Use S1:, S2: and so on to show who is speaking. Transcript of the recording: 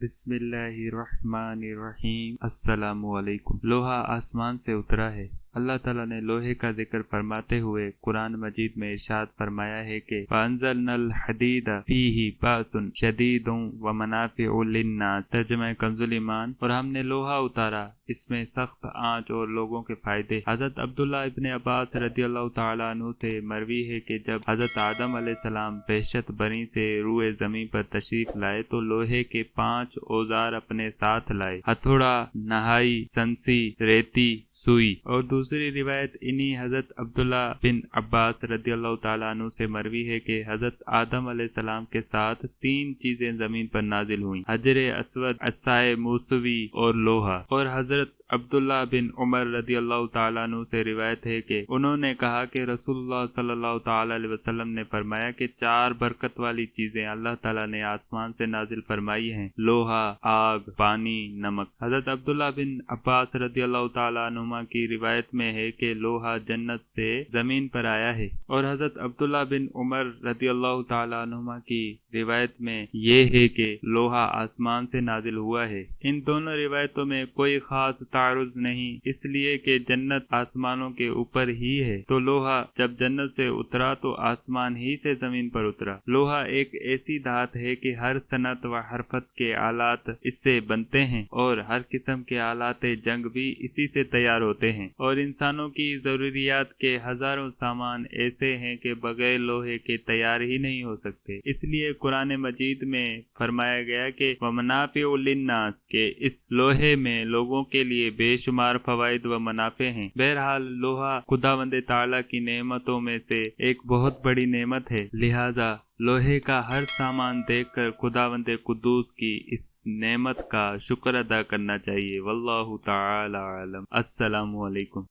S1: बिस्मिल्लाहिर्रहमानिर्रहीम। अस्सलामुअलैकुम। लोहा आसमान से उतरा है। अल्लाह ताला ने लोहे का जिक्र फरमाते हुए कुरान मजीद में इरशाद फरमाया है कि वअंज़लनल हदीदा फीही बासुन शदीदुन व मनाफ़िउ लिन्नास। तर्जुमा कंजुल ईमान। और हमने लोहा उतारा, इसमें सख्त आंच और लोगों के फायदे। हजरत अब्दुल्ला इब्ने अब्बास रदियल्लाहु ताला अन्हु से मरवी है कि जब हजरत आदम अलैहिस्सलाम बेशत बनी से रूए जमीन पर तशरीफ लाए तो लोहे के 5 औजार अपने साथ लाए: हथौड़ा, नहाई, संसी, रेती, सुई। और दूसरी रिवायत इन्हीं हजरत अब्दुल्ला बिन अब्बास रदियल्लाहु ताला अन्हु से मरवी है कि हजरत आदम अलैहिस्सलाम के साथ 3 चीजें जमीन पर नाजिल हुई: हजरे अस्वद, असाए मूसवी और लोहा। और हजरत अब्दुल्ला बिन उमर रदियल्लाहु ताला अन्हु से रिवायत है कि उन्होंने कहा कि रसूलुल्लाह सल्लल्लाहु ताला अलैहि वसल्लम ने फरमाया कि 4 बरकत वाली चीजें अल्लाह ताला ने आसमान से नाजिल फरमाई हैं: लोहा, आग, पानी, नमक। हजरत अब्दुल्ला बिन अब्बास रदियल्लाहु ताला अन्हुमा की रिवायत में है कि लोहा जन्नत से जमीन पर आया है। और हजरत अब्दुल्ला बिन उमर रदियल्लाहु ताला अन्हुमा की रिवायत में ये है कि लोहा आसमान से नाजिल हुआ है। इन दोनों रिवायतों में कोई खास तारुज नहीं, इसलिए कि जन्नत आसमानों के ऊपर ही है, तो लोहा जब जन्नत से उतरा तो आसमान ही से जमीन पर उतरा। लोहा एक ऐसी धात है कि हर सनत व हरफत के आलात इससे बनते हैं और हर किस्म के आलात जंग भी इसी से तैयार होते हैं। और इंसानों की जरूरियात के हजारों सामान ऐसे हैं कि बगैर लोहे के तैयार ही नहीं हो सकते। इसलिए कुरान मजीद में फरमाया गया कि वमनाफिउ लिन्नास, के इस लोहे में लोगों के लिए बेशुमार फवाइद व मुनाफे हैं। बहरहाल लोहा खुदावंद ताला की नेमतों में से एक बहुत बड़ी नेमत है, लिहाजा लोहे का हर सामान देखकर खुदावंद कुद्दूस की इस नेमत का शुक्र अदा करना चाहिए। वल्लाहु ताला आलम। अस्सलामु अलैकुम।